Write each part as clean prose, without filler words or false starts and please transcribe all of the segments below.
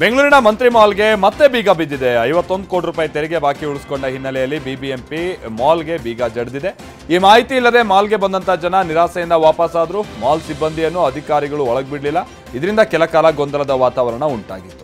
ಬೆಂಗಳೂರಿನ ಮಂತ್ರಿ ಮಾಲ್ಗೆ ಮತ್ತೆ ಬೀಗ ಬಿದ್ದಿದೆ. 51 ಕೋಟಿ ರೂಪಾಯಿ ತೆರಿಗೆ ಬಾಕಿ ಉಳಿಸಿಕೊಂಡ ಹಿನ್ನೆಲೆಯಲ್ಲಿ ಬಿಬಿಎಂಪಿ ಮಾಲ್ಗೆ ಬೀಗ ಜಡಿದಿದೆ. ಈ ಮಾಹಿತಿ ಇಲ್ಲದೆ ಮಾಲ್ಗೆ ಬಂದಂತ ಜನ ನಿರಾಸೆಯಿಂದ ವಾಪಸ್ ಆದ್ರು. ಮಾಲ್ ಸಿಬ್ಬಂದಿಯನ್ನು ಅಧಿಕಾರಿಗಳು ಒಳಗ್ಬಿಡ್ಲಿಲ್ಲ. ಇದರಿಂದ ಕೆಲ ಕಾಲ ಗೊಂದಲದ ವಾತಾವರಣ ಉಂಟಾಗಿತ್ತು.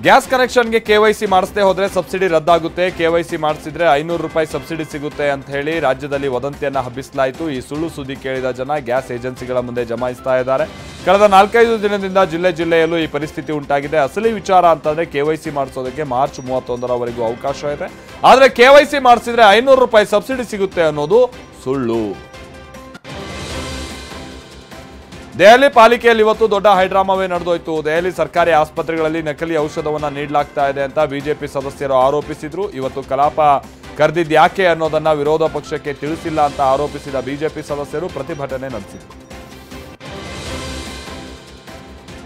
ಗ್ಯಾಸ್ ಕನೆಕ್ಷನ್ಗೆ ಕೆವೈಸಿ ಮಾಡಿಸದೆ ಹೋದ್ರೆ ಸಬ್ಸಿಡಿ ರದ್ದಾಗುತ್ತೆ. ಕೆವೈಸಿ ಮಾಡಿಸಿದ್ರೆ 500 ರೂಪಾಯಿ ಸಬ್ಸಿಡಿ ಸಿಗುತ್ತೆ ಅಂತ ಹೇಳಿ ರಾಜ್ಯದಲ್ಲಿ ವದಂತಿಯನ್ನ ಹಬ್ಬಿಸಲಾಯಿತು. ಈ ಸುಳ್ಳು ಸುದ್ದಿ ಕೇಳಿದ ಜನ ಗ್ಯಾಸ್ ಏಜೆನ್ಸಿಗಳ ಮುಂದೆ ಜಮಾಯಿಸ್ತಾ ಇದ್ದಾರೆ. ಕಳೆದ 4-5 ದಿನದಿಂದ ಜಿಲ್ಲೆಯಲ್ಲೂ ಈ ಪರಿಸ್ಥಿತಿ ಉಂಟಾಗಿದೆ. ಅಸಲಿ ವಿಚಾರ ಅಂತಂದ್ರೆ ಕೆವೈಸಿ ಮಾಡಿಸೋದಕ್ಕೆ ಮಾರ್ಚ್ 31ರವರೆಗೂ ಅವಕಾಶ ಇದೆ. ಆದ್ರೆ ಕೆವೈಸಿ ಮಾಡಿಸಿದ್ರೆ 500 ರೂಪಾಯಿ ಸಬ್ಸಿಡಿ ಸಿಗುತ್ತೆ ಅನ್ನೋದು ಸುಳ್ಳು. ದೆಹಲಿ ಪಾಲಿಕೆಯಲ್ಲಿ ಇವತ್ತು ದೊಡ್ಡ ಹೈಡ್ರಾಮಾವೇ ನಡೆದೋಯ್ತು. ದೆಹಲಿ ಸರ್ಕಾರಿ ಆಸ್ಪತ್ರೆಗಳಲ್ಲಿ ನಕಲಿ ಔಷಧವನ್ನ ನೀಡಲಾಗ್ತಾ ಇದೆ ಅಂತ ಬಿಜೆಪಿ ಸದಸ್ಯರು ಆರೋಪಿಸಿದ್ರು. ಇವತ್ತು ಕಲಾಪ ಕರೆದಿದ್ದು ಯಾಕೆ ಅನ್ನೋದನ್ನ ವಿರೋಧ ಪಕ್ಷಕ್ಕೆ ತಿಳಿಸಿಲ್ಲ ಅಂತ ಆರೋಪಿಸಿದ ಬಿಜೆಪಿ ಸದಸ್ಯರು ಪ್ರತಿಭಟನೆ ನಡೆಸಿದ್ರು.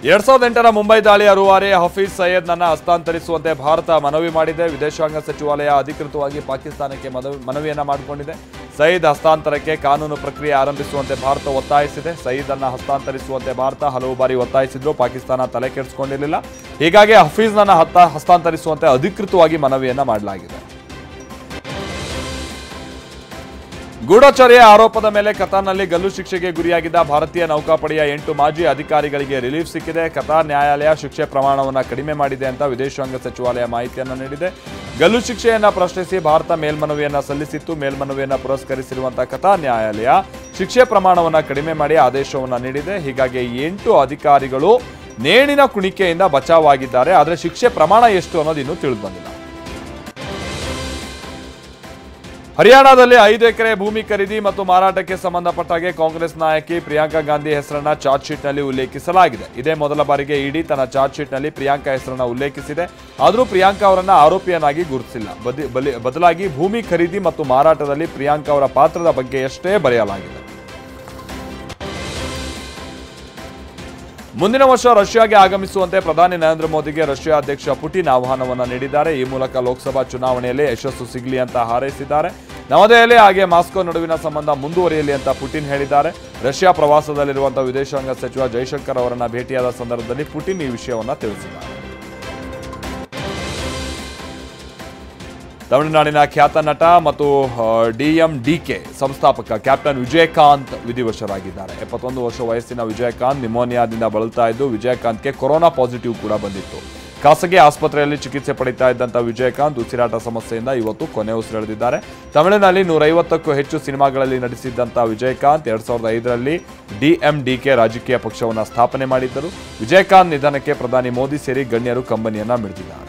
2008ರ ಮುಂಬೈ ದಾಳಿಯ ರೂವಾರಿ ಹಫೀಜ್ ಸಯೀದ್ನನ್ನ ಹಸ್ತಾಂತರಿಸುವಂತೆ ಭಾರತ ಮನವಿ ಮಾಡಿದೆ. ವಿದೇಶಾಂಗ ಸಚಿವಾಲಯ ಅಧಿಕೃತವಾಗಿ ಪಾಕಿಸ್ತಾನಕ್ಕೆ ಮನವಿಯನ್ನ ಮಾಡಿಕೊಂಡಿದೆ. ಸಯೀದ್ ಹಸ್ತಾಂತರಕ್ಕೆ ಕಾನೂನು ಪ್ರಕ್ರಿಯೆ ಆರಂಭಿಸುವಂತೆ ಭಾರತ ಒತ್ತಾಯಿಸಿದೆ. ಸಯೀದ್ ಅನ್ನ ಹಸ್ತಾಂತರಿಸುವಂತೆ ಭಾರತ ಹಲವು ಬಾರಿ ಒತ್ತಾಯಿಸಿದ್ರು. ಪಾಕಿಸ್ತಾನ ತಲೆ ಕೆಡಿಸಿಕೊಂಡಿರಲಿಲ್ಲ. ಹೀಗಾಗಿ ಹಫೀಜ್ನನ್ನ ಹಸ್ತಾಂತರಿಸುವಂತೆ ಅಧಿಕೃತವಾಗಿ ಮನವಿಯನ್ನ ಮಾಡಲಾಗಿದೆ. ಗೂಢಚರ್ಯೆ ಆರೋಪದ ಮೇಲೆ ಕತಾರ್ನಲ್ಲಿ ಗಲ್ಲು ಶಿಕ್ಷೆಗೆ ಗುರಿಯಾಗಿದ್ದ ಭಾರತೀಯ ನೌಕಾಪಡೆಯ 8 ಮಾಜಿ ಅಧಿಕಾರಿಗಳಿಗೆ ರಿಲೀಫ್ ಸಿಕ್ಕಿದೆ. ಕತಾರ್ ನ್ಯಾಯಾಲಯ ಶಿಕ್ಷೆ ಪ್ರಮಾಣವನ್ನು ಕಡಿಮೆ ಮಾಡಿದೆ ಅಂತ ವಿದೇಶಾಂಗ ಸಚಿವಾಲಯ ಮಾಹಿತಿಯನ್ನು ನೀಡಿದೆ. ಗಲ್ಲು ಶಿಕ್ಷೆಯನ್ನ ಪ್ರಶ್ನಿಸಿ ಭಾರತ ಮೇಲ್ಮನವಿಯನ್ನ ಸಲ್ಲಿಸಿತ್ತು. ಮೇಲ್ಮನವಿಯನ್ನ ಪುರಸ್ಕರಿಸಿರುವಂತಹ ಕತಾರ್ ನ್ಯಾಯಾಲಯ ಶಿಕ್ಷೆ ಪ್ರಮಾಣವನ್ನು ಕಡಿಮೆ ಮಾಡಿ ಆದೇಶವನ್ನು ನೀಡಿದೆ. ಹೀಗಾಗಿ 8 ಅಧಿಕಾರಿಗಳು ನೇಣಿನ ಕುಣಿಕೆಯಿಂದ ಬಚಾವಾಗಿದ್ದಾರೆ. ಆದರೆ ಶಿಕ್ಷೆ ಪ್ರಮಾಣ ಎಷ್ಟು ಅನ್ನೋದು ಇನ್ನೂ ತಿಳಿದು ಬಂದಿಲ್ಲ. ಹರಿಯಾಣದಲ್ಲಿ 5 ಎಕರೆ ಭೂಮಿ ಖರೀದಿ ಮತ್ತು ಮಾರಾಟಕ್ಕೆ ಸಂಬಂಧಪಟ್ಟಾಗೆ ಕಾಂಗ್ರೆಸ್ ನಾಯಕಿ ಪ್ರಿಯಾಂಕಾ ಗಾಂಧಿ ಹೆಸರನ್ನ ಚಾರ್ಜ್ ಶೀಟ್ನಲ್ಲಿ ಉಲ್ಲೇಖಿಸಲಾಗಿದೆ. ಇದೇ ಮೊದಲ ಬಾರಿಗೆ ಇಡಿ ತನ್ನ ಚಾರ್ಜ್ ಶೀಟ್ನಲ್ಲಿ ಪ್ರಿಯಾಂಕಾ ಹೆಸರನ್ನ ಉಲ್ಲೇಖಿಸಿದೆ. ಆದರೂ ಪ್ರಿಯಾಂಕಾ ಅವರನ್ನ ಆರೋಪಿಯನ್ನಾಗಿ ಗುರುತಿಸಿಲ್ಲ. ಬದಲಾಗಿ ಭೂಮಿ ಖರೀದಿ ಮತ್ತು ಮಾರಾಟದಲ್ಲಿ ಪ್ರಿಯಾಂಕಾ ಅವರ ಪಾತ್ರದ ಬಗ್ಗೆ ಅಷ್ಟೇ ಬರೆಯಲಾಗಿದೆ. ಮುಂದಿನ ವರ್ಷ ರಷ್ಯಾಗೆ ಆಗಮಿಸುವಂತೆ ಪ್ರಧಾನಿ ನರೇಂದ್ರ ಮೋದಿಗೆ ರಷ್ಯಾ ಅಧ್ಯಕ್ಷ ಪುಟಿನ್ ಆಹ್ವಾನವನ್ನು ನೀಡಿದ್ದಾರೆ. ಈ ಮೂಲಕ ಲೋಕಸಭಾ ಚುನಾವಣೆಯಲ್ಲಿ ಯಶಸ್ಸು ಸಿಗಲಿ ಅಂತ ಹಾರೈಸಿದ್ದಾರೆ. ನವದೆಹಲಿ ಹಾಗೆ ಮಾಸ್ಕೋ ನಡುವಿನ ಸಂಬಂಧ ಮುಂದುವರಿಯಲಿ ಅಂತ ಪುಟಿನ್ ಹೇಳಿದ್ದಾರೆ. ರಷ್ಯಾ ಪ್ರವಾಸದಲ್ಲಿರುವಂತಹ ವಿದೇಶಾಂಗ ಸಚಿವ ಜೈಶಂಕರ್ ಅವರನ್ನ ಭೇಟಿಯಾದ ಸಂದರ್ಭದಲ್ಲಿ ಪುಟಿನ್ ಈ ವಿಷಯವನ್ನು ತಿಳಿಸಿದ್ದಾರೆ. ತಮಿಳುನಾಡಿನ ಖ್ಯಾತ ನಟ ಮತ್ತು DMDK ಸಂಸ್ಥಾಪಕ ಕ್ಯಾಪ್ಟನ್ ವಿಜಯಕಾಂತ್ ವಿಧಿವಶರಾಗಿದ್ದಾರೆ. 71 ವರ್ಷ ವಯಸ್ಸಿನ ವಿಜಯಕಾಂತ್ ನಿಮೋನಿಯಾದಿಂದ ಬಳಲ್ತಾ ಇದ್ದು, ವಿಜಯಕಾಂತ್ಗೆ ಕೊರೋನಾ ಪಾಸಿಟಿವ್ ಕೂಡ ಬಂದಿತ್ತು. ಖಾಸಗಿ ಆಸ್ಪತ್ರೆಯಲ್ಲಿ ಚಿಕಿತ್ಸೆ ಪಡಿತಾ ಇದ್ದಂಥ ವಿಜಯಕಾಂತ್ ಉಸಿರಾಟ ಸಮಸ್ಯೆಯಿಂದ ಇವತ್ತು ಕೊನೆ ಉಸಿರೆಳೆದಿದ್ದಾರೆ. ತಮಿಳಿನಲ್ಲಿ 150ಕ್ಕೂ ಹೆಚ್ಚು ಸಿನಿಮಾಗಳಲ್ಲಿ ನಟಿಸಿದ್ದಂಥ ವಿಜಯಕಾಂತ್ 2005ರಲ್ಲಿ DMDK ರಾಜಕೀಯ ಪಕ್ಷವನ್ನು ಸ್ಥಾಪನೆ ಮಾಡಿದ್ದರು. ವಿಜಯಕಾಂತ್ ನಿಧನಕ್ಕೆ ಪ್ರಧಾನಿ ಮೋದಿ ಸೇರಿ ಗಣ್ಯರು ಕಂಬನಿಯನ್ನ ಮಿಡಿದಿದ್ದಾರೆ.